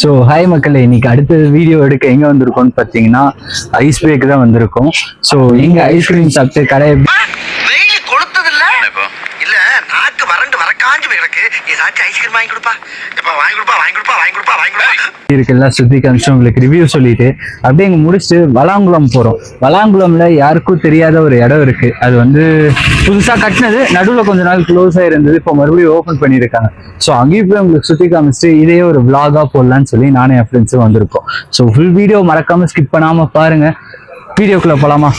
So hi மக்களே, இன்னைக்கு அடுத்த வீடியோ எடுக்க எங்க வந்திருக்கோம்னு பார்த்தீங்கன்னா ஐஸ் பேக்கு தான் வந்திருக்கோம். ஸோ இங்க ஐஸ்கிரீம் சாப்பிட்டு கடை வெயில் கொளுத்தது இல்ல நாக்கு வறண்டு வரக்காஞ்சு கிடக்கு. ஏதாச்சும் ஐஸ்கிரீம் வாங்கி கொடுப்பா, வாங்கி கொடுப்பா வாங்கி கொடுப்பா வாங்கி கொடுப்பா வாங்கி கொடுப்பா இருக்குல்லாம் சுத்தி காமிச்சு உங்களுக்கு ரிவ்யூ சொல்லிட்டு அப்படியே இங்க முடிச்சுட்டு வளாங்குளம் போறோம். வளாங்குளம்ல யாருக்கும் தெரியாத ஒரு இடம் இருக்கு. அது வந்து புதுசா கட்டினது, நடுவில் கொஞ்ச நாள் க்ளோஸா இருந்தது, இப்போ மறுபடியும் ஓப்பன் பண்ணியிருக்காங்க. ஸோ அங்கேயும் போய் உங்களுக்கு சுத்தி காமிச்சிட்டு இதையே ஒரு விளாகா போடலான்னு சொல்லி நானும் என் ஃப்ரெண்ட்ஸும் வந்திருக்கோம். ஸோ ஃபுல் வீடியோ மறக்காம ஸ்கிப் பண்ணாம பாருங்க. வீடியோக்குள்ள போலாமா?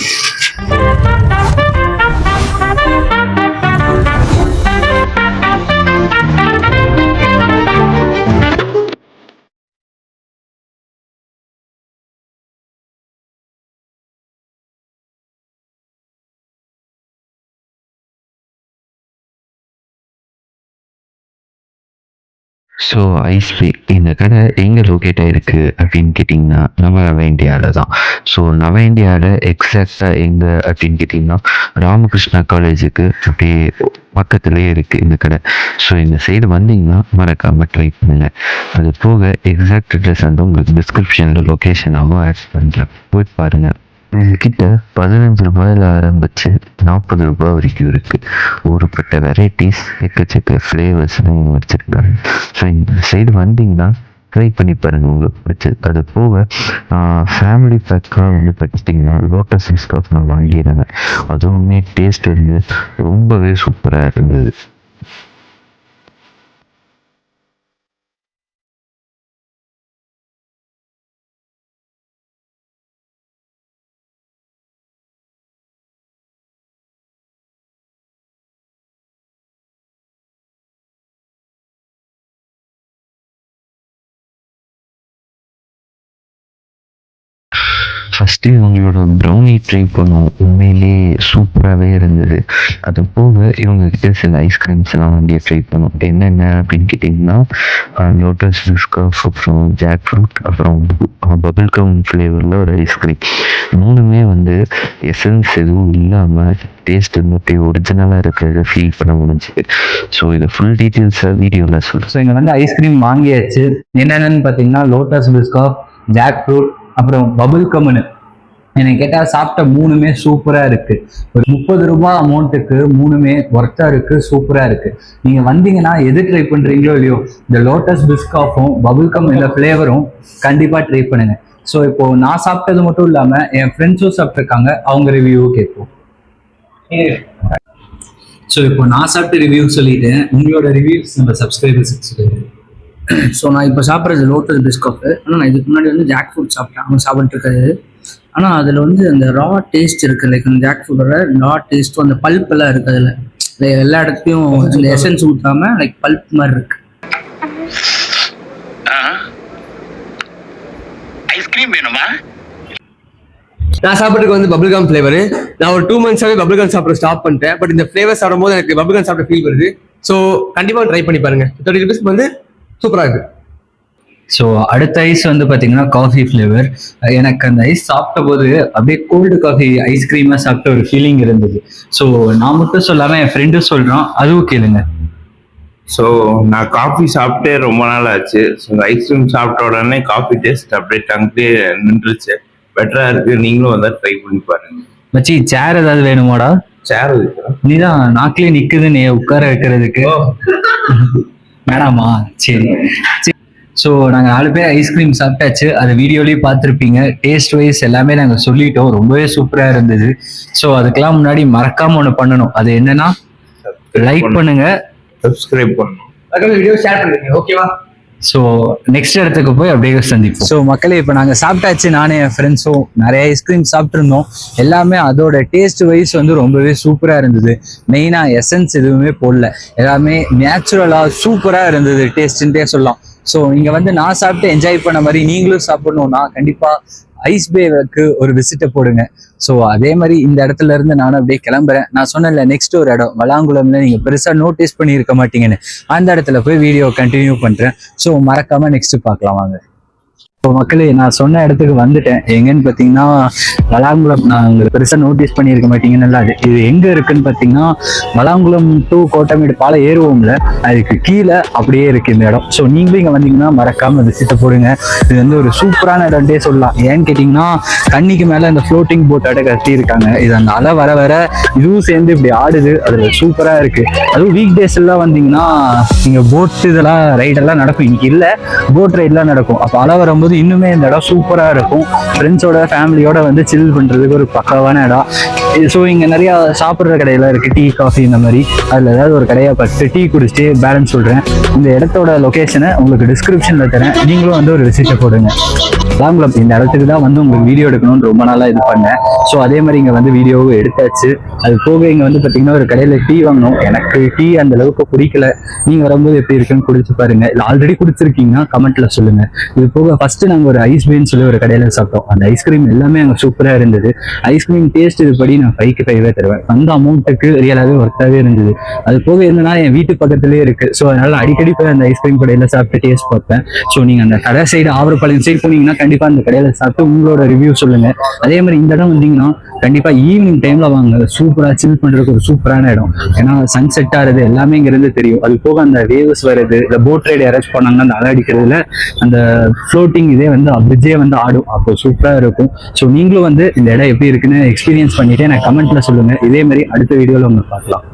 ஸோ ஐஸ் பேக் இந்த கடை எங்கே லொக்கேட் ஆகிருக்கு அப்படின்னு கேட்டிங்கன்னா நம்ம நவ இந்தியாவில் தான். ஸோ நவ இந்தியாவில் எக்ஸாக்டாக எங்கே அப்படின்னு கேட்டிங்கன்னா ராமகிருஷ்ணா காலேஜுக்கு அப்படியே பக்கத்துலேயே இருக்குது இந்த கடை. ஸோ இந்த சைடு வந்தீங்கன்னா மறக்காமல் ட்ரை பண்ணுங்கள். அது போக எக்ஸாக்ட் அட்ரஸ் வந்து உங்களுக்கு டிஸ்கிரிப்ஷனில் லொக்கேஷனாகவும் ஆட் பண்ணுறேன், போய் பாருங்கள். கிட்ட 15 ரூபாயில் ஆரம்பிச்சு 40 ரூபாய் வரைக்கும் இருக்கு. ஊறுப்பட்ட வெரைட்டிஸ், எக்கச்சக்க ஃப்ளேவர்ஸ்லாம் வச்சிருக்காங்க. ஸோ இந்த சைடு வந்தீங்கன்னா ட்ரை பண்ணி பாருங்க, உங்களுக்கு பிடிச்சது. அது போக ஃபேமிலி பேக்காக வந்து பார்த்தீங்கன்னா லோட்டஸ் பிஸ்கட் நான் வாங்கியிருந்தேன். அதுவுமே டேஸ்ட் வந்து ரொம்பவே சூப்பராக இருந்தது. ஃபஸ்ட்டு இவங்களோட ப்ரௌனி ட்ரை பண்ணோம், உண்மையிலே சூப்பராகவே இருந்தது. அது போக இவங்ககிட்ட சில ஐஸ்கிரீம்ஸ்லாம் வந்து ட்ரை பண்ணோம். என்னென்ன அப்படின்னு கேட்டிங்கன்னா லோட்டஸ் பிஸ்கட், அப்புறம் ஜாக் ஃப்ரூட், அப்புறம் பபிள்கம் ஃப்ளேவரில் ஒரு ஐஸ்கிரீம். மூணுமே வந்து எசன்ஸ் எதுவும் இல்லாமல் டேஸ்ட் வந்து அப்படியே ஒரிஜினலாக இருக்கிறத ஃபீல் பண்ண முடிஞ்சுது. ஸோ இதை ஃபுல் டீட்டெயில்ஸாக வீடியோவில் சொல்கிறேன். ஸோ இங்கே வந்து ஐஸ்கிரீம் வாங்கியாச்சு. என்னென்னு பார்த்தீங்கன்னா லோட்டஸ் பிஸ்கட், ஜாக் ஃப்ரூட், அப்புறம் பபுள் கம்னு எனக்கு கேட்டால் சாப்பிட்ட மூணுமே சூப்பராக இருக்குது. ஒரு 30 ரூபாய் அமௌண்ட்டுக்கு மூணுமே ஒர்த்தாக இருக்குது, சூப்பராக இருக்குது. நீங்கள் வந்தீங்கன்னா எது ட்ரை பண்ணுறீங்களோ இல்லையோ, இந்த லோட்டஸ் பிஸ்காஃபும் பபுள் கம் இந்த ஃப்ளேவரும் கண்டிப்பாக ட்ரை பண்ணுங்கள். ஸோ இப்போது நான் சாப்பிட்டது மட்டும் இல்லாமல் என் ஃப்ரெண்ட்ஸும் சாப்பிட்ருக்காங்க, அவங்க ரிவ்யூவும் கேட்போம். ஸோ இப்போ நான் சாப்பிட்ட ரிவ்யூ சொல்லிட்டேன், உங்களோட ரிவ்யூஸ் நம்ம சப்ஸ்கிரைபர்ஸுக்கு சொல்லுங்கள். ஸோ நான் இப்போ சாப்பிட்றது லோட்டஸ் பிஸ்கட். ஆனால் நான் இதுக்கு முன்னாடி வந்து ஜாக் ஃப்ரூட் சாப்பிட்டேன், அவங்க சாப்பிட்டு இருக்காது. ஆனால் அதில் வந்து அந்த ரா டேஸ்ட் இருக்குது, லைக் அந்த ஜாக் ஃப்ரூட்டோட ரா டேஸ்ட்டும் அந்த பல்ப் எல்லாம் இருக்குது. அதில் எல்லா இடத்துலையும் இந்த எசன்ஸ் ஊற்றாம லைக் பல்ப் மாதிரி இருக்கு. ஐஸ்கிரீம் வேணுமா? நான் சாப்பிட்றதுக்கு வந்து பபிள்கம் ஃப்ளேவரு. நான் ஒரு 2 months பபிள்கம் சாப்பிட ஸ்டாப் பண்ணிட்டேன். பட் இந்த ஃப்ளேவர் சாப்பிடும் போது எனக்கு பபிள்கம் சாப்பிட்ட ஃபீல் வருது. ஸோ கண்டிப்பாக ட்ரை பண்ணி பாருங்க. 30 rupees வந்து சூப்பராக இருக்கு. ஸோ அடுத்த ஐஸ் வந்து பார்த்தீங்கன்னா காஃபி ஃப்ளேவர். எனக்கு அந்த ஐஸ் சாப்பிட்ட போது அப்படியே கோல்டு காஃபி ஐஸ்கிரீமாக சாப்பிட்ட ஒரு ஃபீலிங் இருந்தது. ஸோ நான் மட்டும் சொல்லாமல் என் ஃப்ரெண்டும் சொல்கிறான், அதுவும் கேளுங்க. ஸோ நான் காஃபி சாப்பிட்டே ரொம்ப நாள் ஆச்சு. ஸோ ஐஸ்கிரீம் சாப்பிட்ட உடனே காஃபி டேஸ்ட் அப்படியே டங்க்லேயே நின்றுச்சு. பெட்டராக இருக்கு, நீங்களும் வந்து ட்ரை பண்ணி பாருங்க. மச்சி சேர் ஏதாவது வேணுமாடா? சேர் நீதான் நாக்கிலே நிக்குது, நீ உட்கார வைக்கிறதுக்கு வேணாமா? சரி. ஸோ நாங்கள் 4 பேர் ஐஸ்கிரீம் சாப்பிட்டாச்சு, அது வீடியோலேயும் பார்த்துருப்பீங்க. டேஸ்ட் வைஸ் எல்லாமே நாங்கள் சொல்லிட்டோம், ரொம்பவே சூப்பராக இருந்தது. ஸோ அதுக்கெல்லாம் முன்னாடி மறக்காம ஒன்று பண்ணணும். அது என்னன்னா லைக் பண்ணுங்க, சப்ஸ்கிரைப் பண்ணணும், வீடியோ ஷேர் பண்ணுங்க, ஓகேவா? ஸோ நெக்ஸ்ட் இடத்துக்கு போய் அப்படியே சந்திப்போம். ஸோ மக்களே, இப்போ நாங்கள் சாப்பிட்டாச்சு, நானும் என் ஃப்ரெண்ட்ஸும் நிறைய ஐஸ்கிரீம் சாப்பிட்ருந்தோம். எல்லாமே அதோட டேஸ்ட் வைஸ் வந்து ரொம்பவே சூப்பராக இருந்தது. மெயினாக எசன்ஸ் எதுவுமே போடல, எல்லாமே நேச்சுரலாக சூப்பராக இருந்தது, டேஸ்ட்டுன்ட்டே சொல்லலாம். ஸோ இங்கே வந்து நான் சாப்பிட்டு என்ஜாய் பண்ண மாதிரி நீங்களும் சாப்பிடணும்னா கண்டிப்பாக ஐஸ் பேக்கு ஒரு விசிட்டை போடுங்க. ஸோ அதே மாதிரி இந்த இடத்துல இருந்து நானும் அப்படியே கிளம்புறேன். நான் சொன்னேன்ல நெக்ஸ்ட் ஒரு இடம் வளாங்குளம்ல நீங்கள் பெருசாக நோட்டீஸ் பண்ணியிருக்க மாட்டீங்கன்னு, அந்த இடத்துல போய் வீடியோ கண்டினியூ பண்ணுறேன். ஸோ மறக்காமல் நெக்ஸ்ட் பார்க்கலாம் வாங்க. இப்போ மக்களே நான் சொன்ன இடத்துக்கு வந்துட்டேன். எங்கன்னு பார்த்தீங்கன்னா வளாங்குளம். நான் உங்களுக்கு பெருசாக நோட்டீஸ் பண்ணியிருக்க மாட்டீங்கன்னு அது இது எங்கே இருக்குன்னு பார்த்தீங்கன்னா வளாங்குளம் டு கோட்டமேடு பாலம் ஏறுவோம்ல, அதுக்கு கீழே அப்படியே இருக்கு இந்த இடம். ஸோ நீங்களும் இங்கே வந்தீங்கன்னா மறக்காம விசிட்ட போடுங்க. இது வந்து ஒரு சூப்பரான இடம்ட்டே சொல்லலாம். ஏன்னு கேட்டிங்கன்னா தண்ணிக்கு மேலே இந்த ஃப்ளோட்டிங் போட் அடை கட்டி இருக்காங்க. இது அந்த அலை வர வர இதுவும் சேர்ந்து இப்படி ஆடுது. அது சூப்பராக இருக்கு. அதுவும் வீக் டேஸ் எல்லாம் வந்தீங்கன்னா இங்கே போட் இதெல்லாம் ரைடெல்லாம் நடக்கும். இன்னைக்கு இல்லை, போட் ரைட்லாம் நடக்கும். அப்போ அலை வரும்போது இன்னுமே இந்த இடம் சூப்பரா இருக்கும். ஃப்ரெண்ட்ஸோட ஃபேமிலியோட வந்து சில் பண்றதுக்கு ஒரு பக்காவான இடம். ஸோ இங்க நிறைய சாப்பிட்ற கடையெல்லாம் இருக்கு, டீ காஃபி இந்த மாதிரி. அதுல ஏதாவது ஒரு கடையை பார்த்து டீ குடிச்சிட்டு பேலன்ஸ் சொல்றேன். இந்த இடத்தோட லொகேஷனை உங்களுக்கு டிஸ்கிரிப்ஷன்ல தரேன். நீங்களும் வந்து ஒரு விசிட்டை போடுங்க. வளாங்குளம் இந்த இடத்துக்கு தான் வந்து உங்களுக்கு வீடியோ எடுக்கணும்னு ரொம்ப நாளா இது பண்ணேன். ஸோ அதே மாதிரி இங்க வந்து வீடியோவும் எடுத்தாச்சு. அது போக இங்க வந்து பாத்தீங்கன்னா ஒரு கடையில டீ வாங்கணும். எனக்கு டீ அந்த அளவுக்கு பிடிக்கல. நீங்க வரும்போது எப்படி இருக்குன்னு குடிச்சு பாருங்க. இல்லை ஆல்ரெடி குடிச்சிருக்கீங்கன்னா கமெண்ட்ல சொல்லுங்க. இது போக ஃபர்ஸ்ட் நாங்கள் ஒரு ஐஸ் பீன்னு சொல்லி ஒரு கடையில சாப்பிட்டோம். அந்த ஐஸ்கிரீம் எல்லாமே அங்கே சூப்பராக இருந்தது. ஐஸ்கிரீம் டேஸ்ட் இதுபடி நான் 5க்கு 5 தருவேன். அந்த அமௌண்ட்டுக்கு ரியலாகவே ஒர்த்தாகவே இருந்தது. அது போக என்னன்னா என் வீட்டு பக்கத்துலேயே இருக்கு. ஸோ அதனால அடிக்கடி போய் அந்த ஐஸ்கிரீம் கடையில சாப்பிட்டு டேஸ்ட் பார்ப்பேன். ஸோ நீங்க அந்த கடை சைடு ஆவரப்பாளையம் சைடு போனீங்கன்னா கண்டிப்பா அந்த கடையில சாப்பிட்டு உங்களோட ரிவ்யூ சொல்லுங்க. அதே மாதிரி இந்த இடம் வந்தீங்கன்னா கண்டிப்பா ஈவினிங் டைம்ல வாங்க. சூப்பரா சில் பண்றதுக்கு ஒரு சூப்பரான இடம். ஏன்னா சன் செட் ஆகுது எல்லாமே இங்க இருந்து தெரியும். அது போக அந்த வேவ்ஸ் வருது, இந்த போட் ரைடு அரேஞ்ச் பண்ணாங்கன்னா அந்த அலை அடிக்கிறதுல அந்த ஃப்ளோட்டிங் இதே வந்து பிரிட்ஜே வந்து ஆடும். அப்போ சூப்பரா இருக்கும். ஸோ நீங்களும் வந்து இந்த இடம் எப்படி இருக்குன்னு எக்ஸ்பீரியன்ஸ் பண்ணிட்டு எனக்கு கமெண்ட்ல சொல்லுங்க. இதே மாதிரி அடுத்த வீடியோல உங்களுக்கு பார்க்கலாம்.